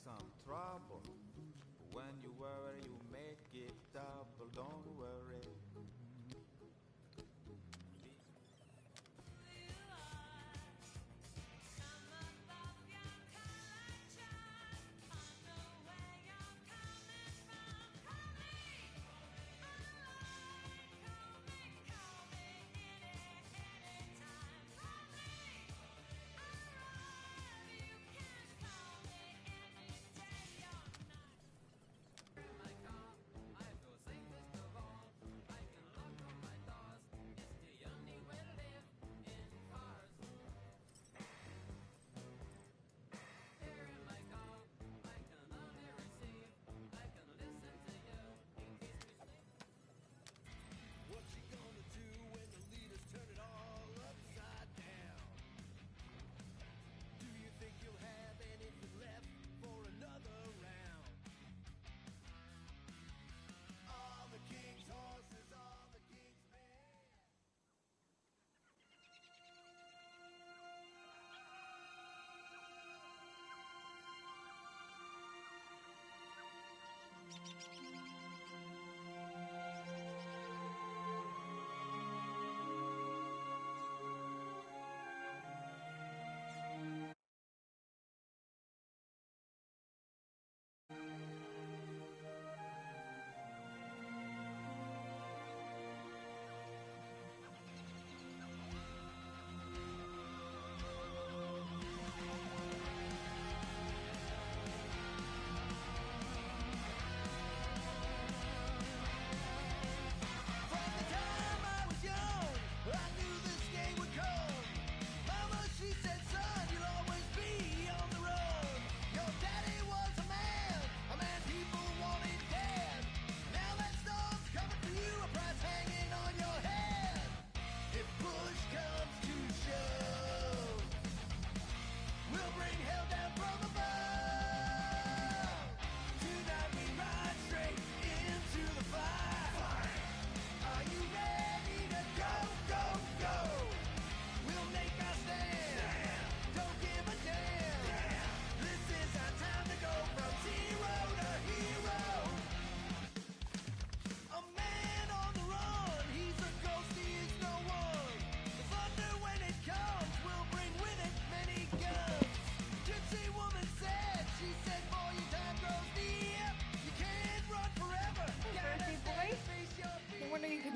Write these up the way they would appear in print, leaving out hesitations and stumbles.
some trouble. When you worry, you make it double. Don't worry.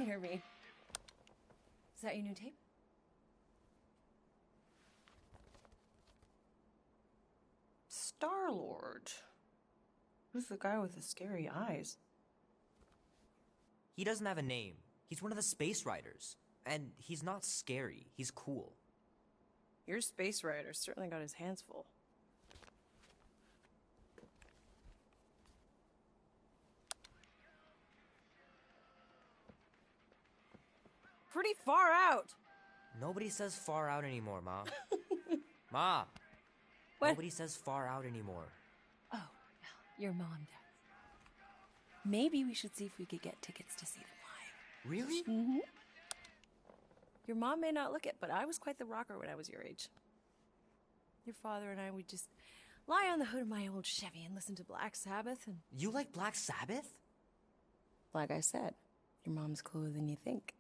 Hear me. Is that your new tape? Star-Lord. Who's the guy with the scary eyes? He doesn't have a name. He's one of the Space Riders. And he's not scary. He's cool. Your Space Rider certainly got his hands full. Pretty far out. Nobody says far out anymore, Ma. Ma! What? Nobody says far out anymore. Oh, well, your mom does. Maybe we should see if we could get tickets to see them live. Really? Mm-hmm. Your mom may not look it, but I was quite the rocker when I was your age. Your father and I would just lie on the hood of my old Chevy and listen to Black Sabbath and... You like Black Sabbath? Like I said, your mom's cooler than you think.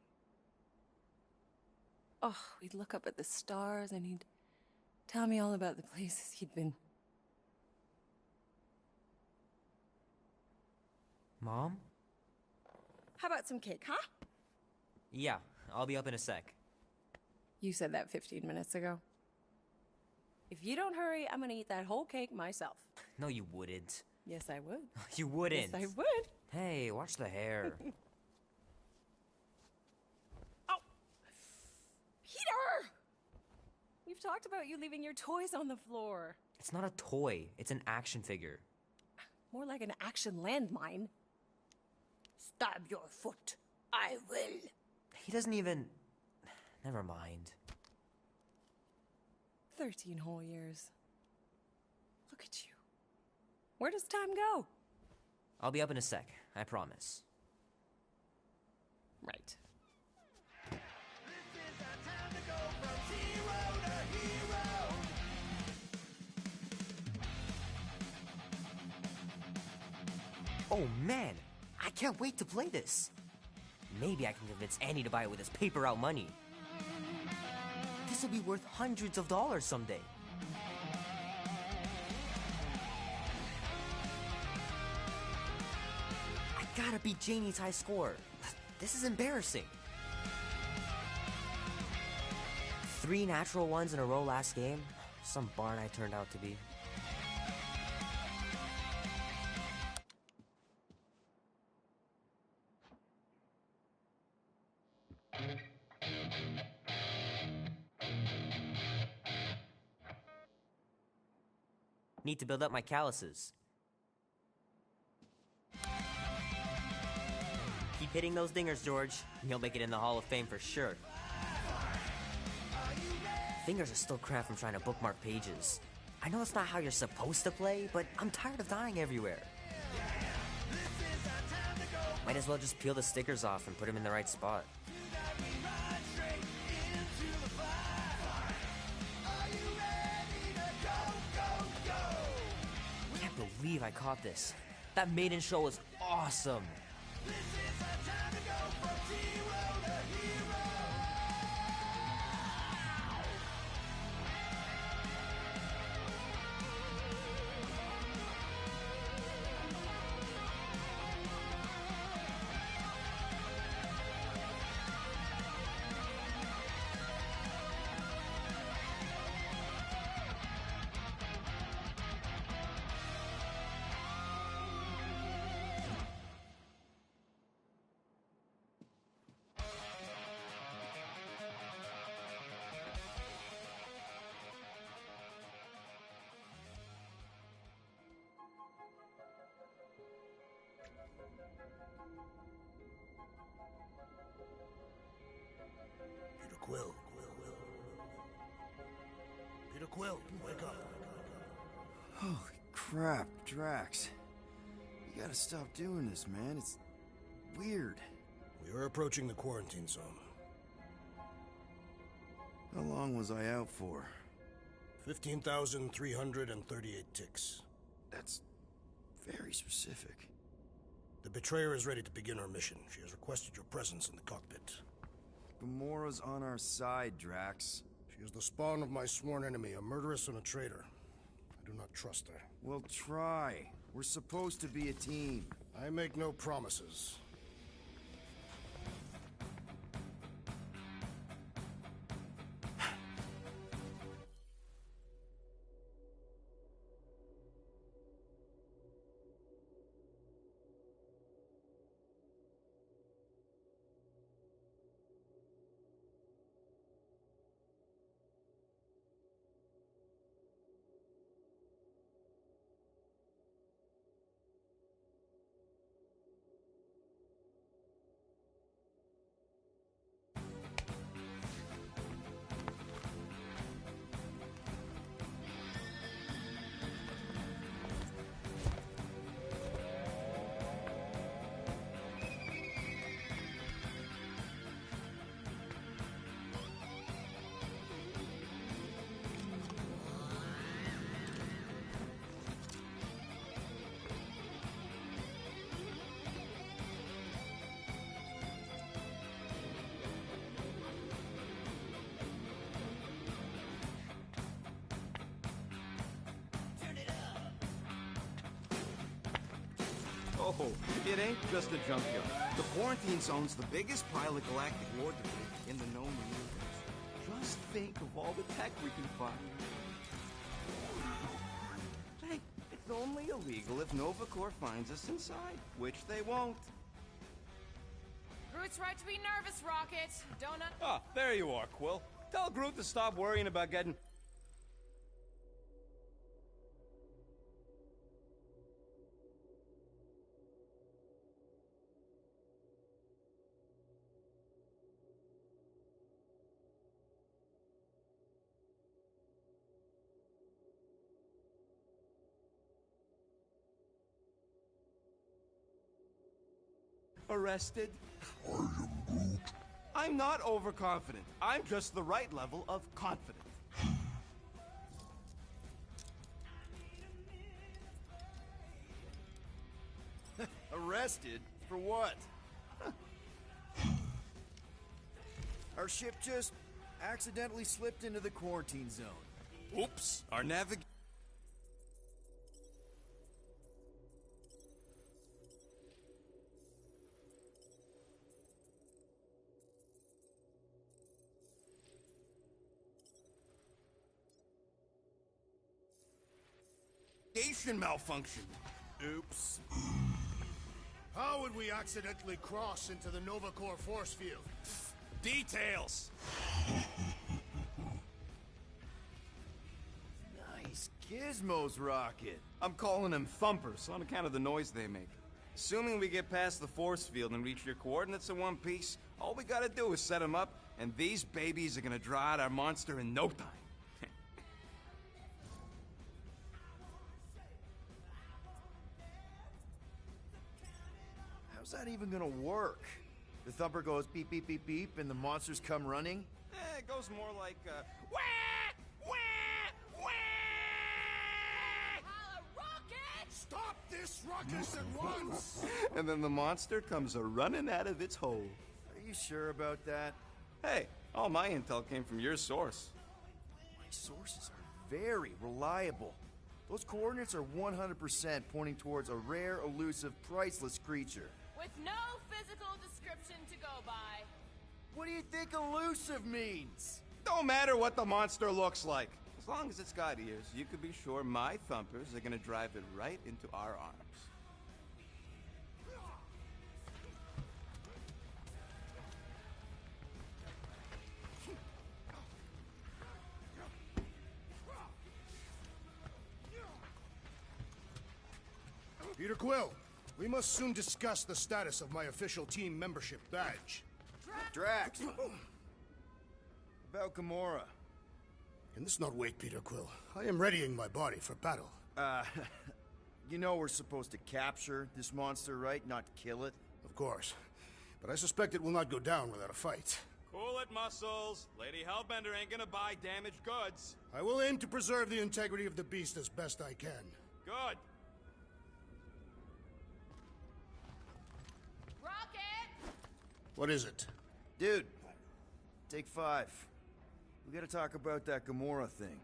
Oh, we'd look up at the stars and he'd tell me all about the places he'd been. Mom? How about some cake, huh? Yeah, I'll be up in a sec. You said that 15 minutes ago. If you don't hurry, I'm gonna eat that whole cake myself. No, you wouldn't. Yes, I would. You wouldn't. Yes, I would. Hey, watch the hair. Oh! Peter! We've talked about you leaving your toys on the floor. It's not a toy. It's an action figure. More like an action landmine. Stab your foot. I will. He doesn't even... Never mind. 13 whole years. Look at you. Where does time go? I'll be up in a sec, I promise. Right. Oh man, I can't wait to play this. Maybe I can convince Annie to buy it with his paper route money. This will be worth hundreds of dollars someday. I gotta beat Janie's high score. This is embarrassing. 3 natural ones in a row last game. Some barn I turned out to be. Need to build up my calluses. Keep hitting those dingers, George. You'll make it in the Hall of Fame for sure. Fingers are still cramped from trying to bookmark pages. I know it's not how you're supposed to play, but I'm tired of dying everywhere. Might as well just peel the stickers off and put them in the right spot. Can't believe I caught this. That maiden show was awesome. Peter Quill. Peter Quill, wake up. Holy crap, Drax. You gotta stop doing this, man. It's weird. We are approaching the quarantine zone. How long was I out for? 15,338 ticks. That's very specific. The Betrayer is ready to begin her mission. She has requested your presence in the cockpit. Gamora's on our side, Drax. She is the spawn of my sworn enemy, a murderess and a traitor. I do not trust her. Well, try. We're supposed to be a team. I make no promises. Oh, it ain't just a junkyard. The quarantine zone's the biggest pile of galactic war debris in the known universe. Just think of all the tech we can find. Hey, it's only illegal if Nova Corps finds us inside, which they won't. Groot's right to be nervous, Rocket. Don't Ah, there you are, Quill. Tell Groot to stop worrying about getting... arrested. I am Groot. I'm not overconfident. I'm just the right level of confident. Arrested? For what? Our ship just accidentally slipped into the quarantine zone. Oops, our navigation malfunction. Oops. How would we accidentally cross into the Nova Corps force field? Details. Nice gizmos, Rocket. I'm calling them thumpers on account of the noise they make. Assuming we get past the force field and reach your coordinates in one piece, all we gotta do is set them up, and these babies are gonna draw out our monster in no time. How's that even gonna work? The thumper goes beep, beep, beep, beep, and the monsters come running? It goes more like, wah! Wah! Wah! Holla, rocket! Stop this ruckus at once! And then the monster comes a-running out of its hole. Are you sure about that? Hey, all my intel came from your source. My sources are very reliable. Those coordinates are 100% pointing towards a rare, elusive, priceless creature. With no physical description to go by. What do you think elusive means? Don't matter what the monster looks like. As long as it's got ears, you can be sure my thumpers are gonna drive it right into our arms. Peter Quill, we must soon discuss the status of my official team membership badge. Drax! About Gamora. Can this not wait, Peter Quill? I am readying my body for battle. You know we're supposed to capture this monster, right? Not kill it? Of course. But I suspect it will not go down without a fight. Cool it, Muscles. Lady Hellbender ain't gonna buy damaged goods. I will aim to preserve the integrity of the beast as best I can. Good. Rocket! What is it? Dude, take 5. We gotta talk about that Gamora thing.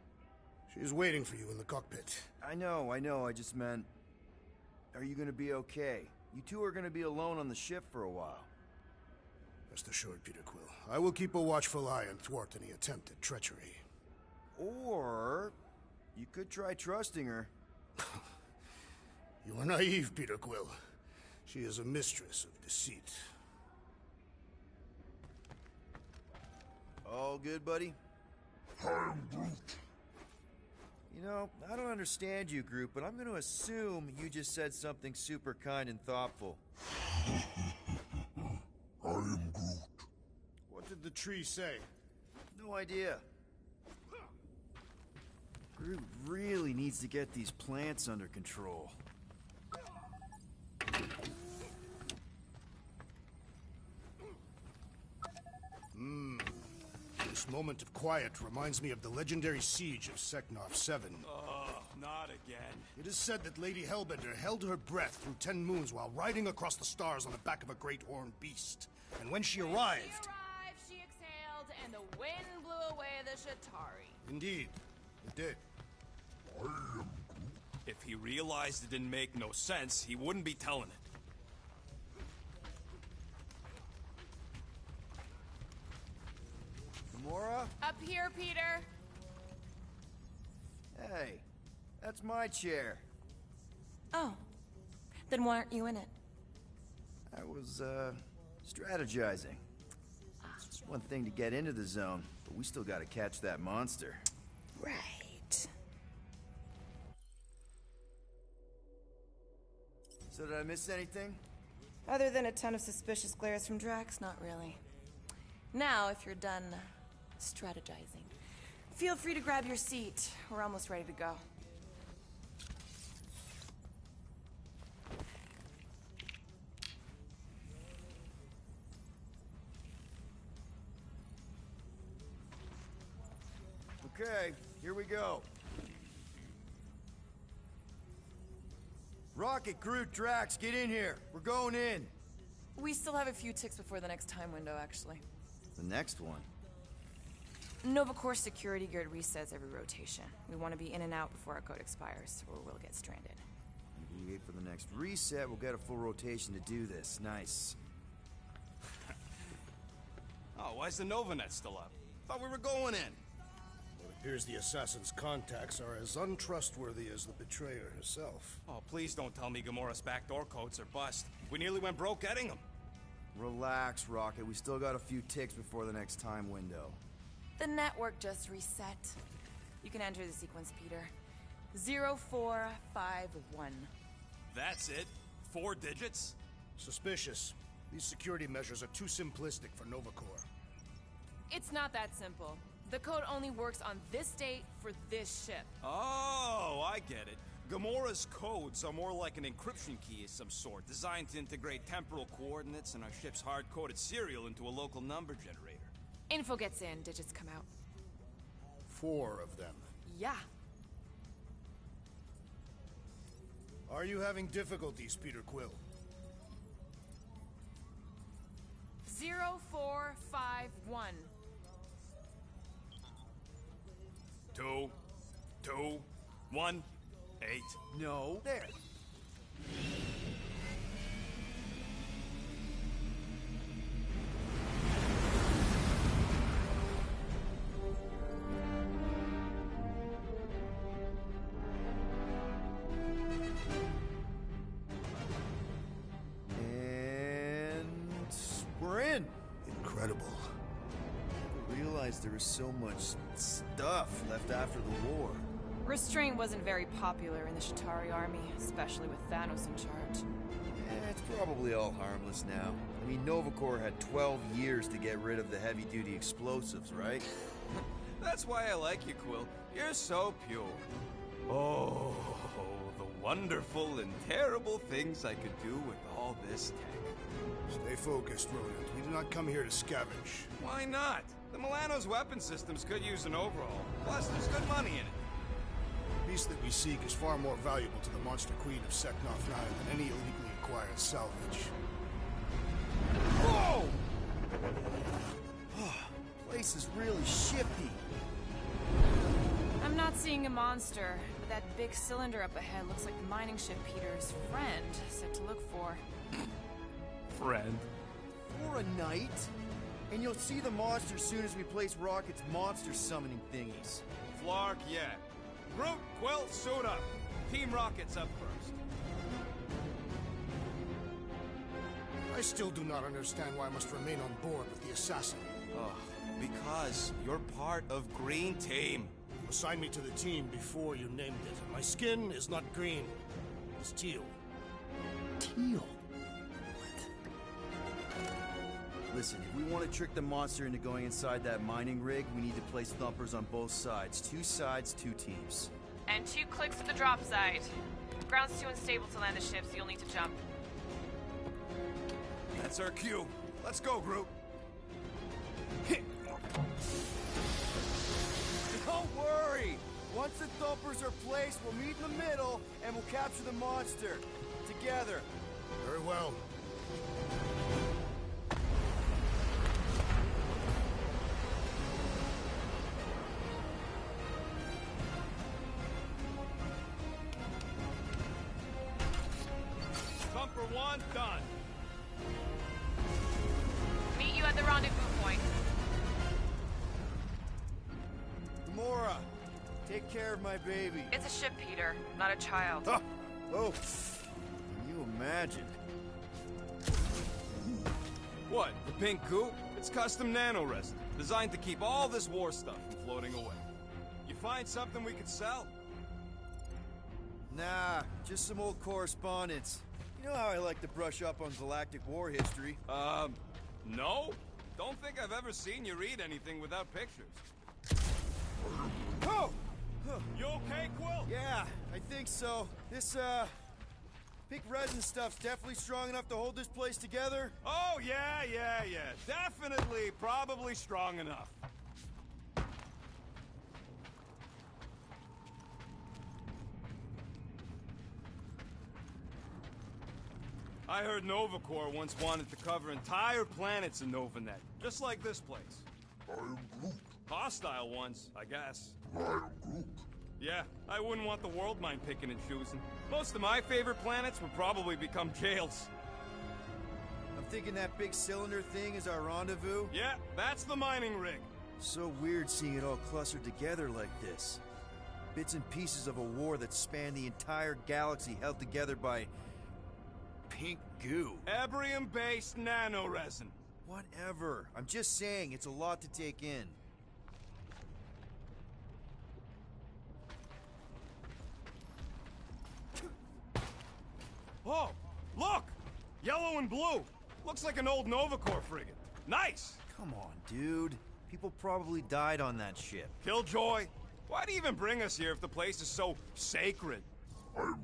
She is waiting for you in the cockpit. I know, I just meant... Are you gonna be okay? You two are gonna be alone on the ship for a while. Rest assured, Peter Quill. I will keep a watchful eye and thwart any attempt at treachery. Or... you could try trusting her. You are naive, Peter Quill. She is a mistress of deceit. All good, buddy? I am Groot. You know, I don't understand you, Groot, but I'm gonna assume you just said something super kind and thoughtful. I am Groot. What did the tree say? No idea. Groot really needs to get these plants under control. This moment of quiet reminds me of the legendary siege of Seknov 7. Oh, not again. It is said that Lady Hellbender held her breath through 10 moons while riding across the stars on the back of a great horned beast. And when she arrived... She exhaled, and the wind blew away the Shatari. Indeed, it did. If he realized it didn't make no sense, he wouldn't be telling it. Gamora? Up here, Peter. Hey, that's my chair. Oh. Then why aren't you in it? I was, strategizing. It's just one thing to get into the zone, but we still gotta catch that monster. Right. So did I miss anything? Other than a ton of suspicious glares from Drax, not really. Now, if you're done strategizing, feel free to grab your seat. We're almost ready to go. Okay, here we go. Rocket, Groot, Drax, get in here. We're going in. We still have a few ticks before the next time window, actually. The next one? Novacore security guard resets every rotation. We want to be in and out before our code expires, or we'll get stranded. If we wait for the next reset, we'll get a full rotation to do this. Nice. Oh, why's the Novanet still up? Thought we were going in. It appears the assassin's contacts are as untrustworthy as the betrayer herself. Oh, please don't tell me Gamora's backdoor codes are bust. We nearly went broke getting them. Relax, Rocket. We still got a few ticks before the next time window. The network just reset. You can enter the sequence, Peter. 0451. That's it? 4 digits? Suspicious. These security measures are too simplistic for Novacore. It's not that simple. The code only works on this date for this ship. Oh, I get it. Gamora's codes are more like an encryption key of some sort, designed to integrate temporal coordinates and our ship's hard-coded serial into a local number generator. Info gets in, digits come out. 4 of them. Yeah. Are you having difficulties, Peter Quill? 0451. 2, 2, 1, 8. No. There. Incredible. I realized there was so much stuff left after the war. Restraint wasn't very popular in the Shatari army, especially with Thanos in charge. It's probably all harmless now. I mean, Novacore had 12 years to get rid of the heavy-duty explosives, right? That's why I like you, Quill. You're so pure. Oh, the wonderful and terrible things I could do with all this tech. Stay focused, Rodent. We do not come here to scavenge. Why not? The Milano's weapon systems could use an overhaul. Plus, there's good money in it. The beast that we seek is far more valuable to the Monster Queen of Seknarf 9 than any illegally acquired salvage. Whoa! Place is really shifty. I'm not seeing a monster, but that big cylinder up ahead looks like the mining ship Peter's friend said to look for. Friend. For a night? And you'll see the monster as soon as we place Rocket's monster summoning thingies. Flark, yeah. Groot, Quill, suit up. Team Rocket's up first. I still do not understand why I must remain on board with the assassin. Oh, because you're part of Green Team. You assigned me to the team before you named it. My skin is not green. It's teal. Teal? Listen, if we want to trick the monster into going inside that mining rig, we need to place thumpers on both sides. 2 sides, 2 teams. And 2 clicks at the drop site. Ground's too unstable to land the ship, so you'll need to jump. That's our cue. Let's go, Groot. Don't worry! Once the thumpers are placed, we'll meet in the middle, and we'll capture the monster. Together. Very well. Thumper 1, done. Meet you at the rendezvous point. Gamora, take care of my baby. It's a ship, Peter, not a child. Ah! Oh, can you imagine? What, the pink coupe? It's custom nano-resin, designed to keep all this war stuff from floating away. You find something we could sell? Nah, just some old correspondence. You know how I like to brush up on galactic war history. No? Don't think I've ever seen you read anything without pictures. Oh! You okay, Quill? Yeah, I think so. This, pink resin stuff's definitely strong enough to hold this place together. Oh, yeah. Definitely, probably strong enough. I heard Nova Corps once wanted to cover entire planets in Novanet, just like this place. I am Groot. Hostile ones, I guess. I am Groot. Yeah, I wouldn't want the world mind picking and choosing. Most of my favorite planets would probably become jails. I'm thinking that big cylinder thing is our rendezvous. Yeah, that's the mining rig. So weird seeing it all clustered together like this. Bits and pieces of a war that spanned the entire galaxy held together by... pink goo. Ebrium-based nanoresin. Whatever. I'm just saying, it's a lot to take in. Oh, look! Yellow and blue. Looks like an old Nova Corps frigate. Nice! Come on, dude. People probably died on that ship. Killjoy, why do you even bring us here if the place is so sacred? I am Groot.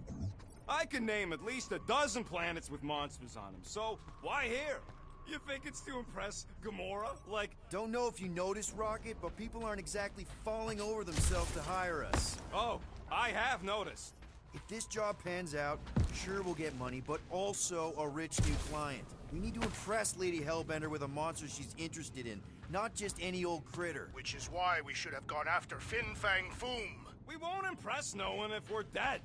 I can name at least a dozen planets with monsters on them, so why here? You think it's to impress Gamora? Like... Don't know if you noticed, Rocket, but people aren't exactly falling over themselves to hire us. Oh, I have noticed. If this job pans out, sure we'll get money, but also a rich new client. We need to impress Lady Hellbender with a monster she's interested in, not just any old critter. Which is why we should have gone after Fin Fang Foom. We won't impress no one if we're dead.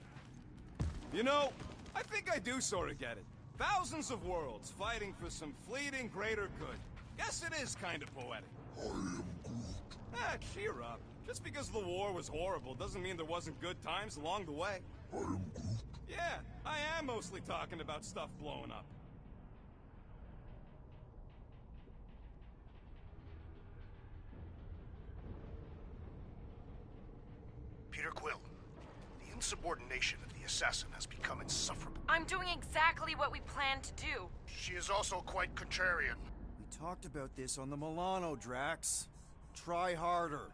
You know, I think I do sort of get it. Thousands of worlds fighting for some fleeting greater good. Guess it is kind of poetic. I am Groot. Ah, cheer up. Just because the war was horrible doesn't mean there wasn't good times along the way. I am Groot. Yeah, I am mostly talking about stuff blowing up. Peter Quill, the insubordination of the assassin has become insufferable. I'm doing exactly what we planned to do. She is also quite contrarian. We talked about this on the Milano, Drax. Try harder.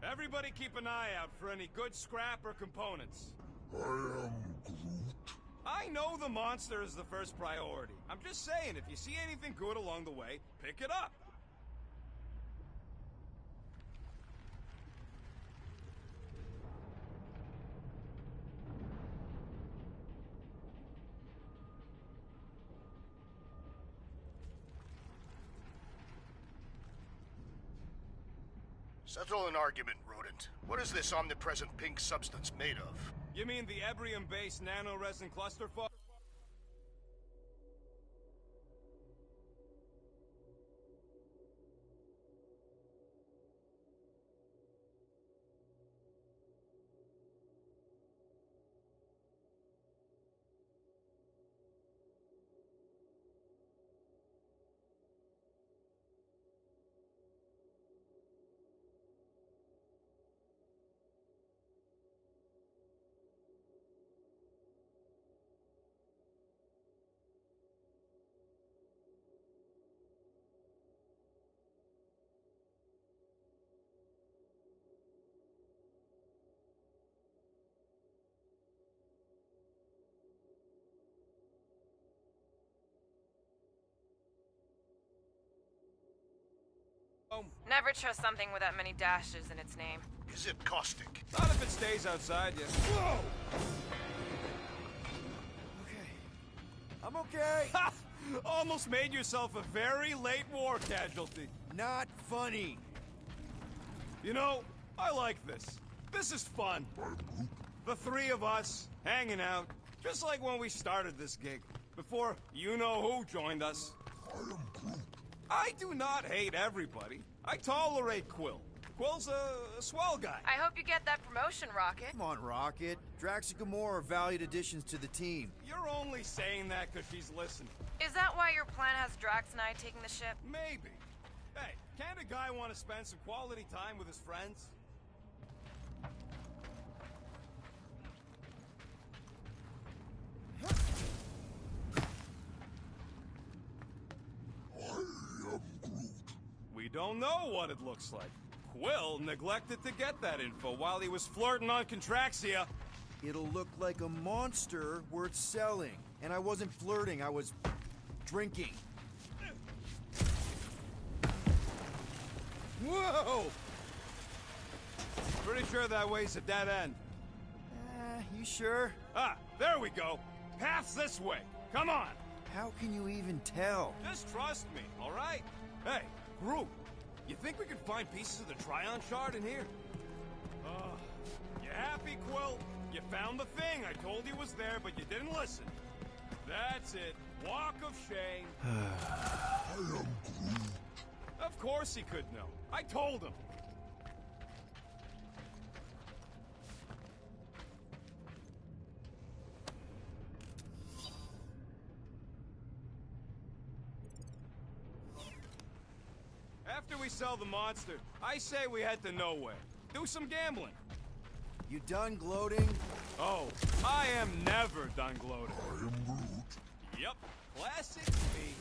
Everybody keep an eye out for any good scrap or components. I am Groot. I know the monster is the first priority. I'm just saying, if you see anything good along the way, pick it up. Settle an argument, rodent. What is this omnipresent pink substance made of? You mean the Ebrium-based nanoresin clusterfuck? Never trust something with that many dashes in its name. Is it caustic? Not if it stays outside you. Whoa! Okay. I'm okay. Ha! Almost made yourself a very late war casualty. Not funny. You know, I like this. This is fun. The three of us, hanging out, just like when we started this gig. Before you-know-who joined us. I do not hate everybody. I tolerate Quill. Quill's a swell guy. I hope you get that promotion, Rocket. Come on, Rocket. Drax and Gamora are valued additions to the team. You're only saying that because she's listening. Is that why your plan has Drax and I taking the ship? Maybe. Hey, can't a guy want to spend some quality time with his friends? We don't know what it looks like. Quill neglected to get that info while he was flirting on Contraxia. It'll look like a monster worth selling. And I wasn't flirting, I was drinking. Whoa! Pretty sure that way's a dead end. You sure? Ah, there we go. Path's this way. Come on. How can you even tell? Just trust me, all right? Hey, Groot, you think we could find pieces of the Tryon Shard in here? You happy, Quill? You found the thing I told you was there, but you didn't listen. That's it. Walk of shame. I am Groot. Of course he could know. I told him. After we sell the monster, I say we head to nowhere. Do some gambling. You done gloating? Oh, I am never done gloating. I am Groot. Yep, classic me.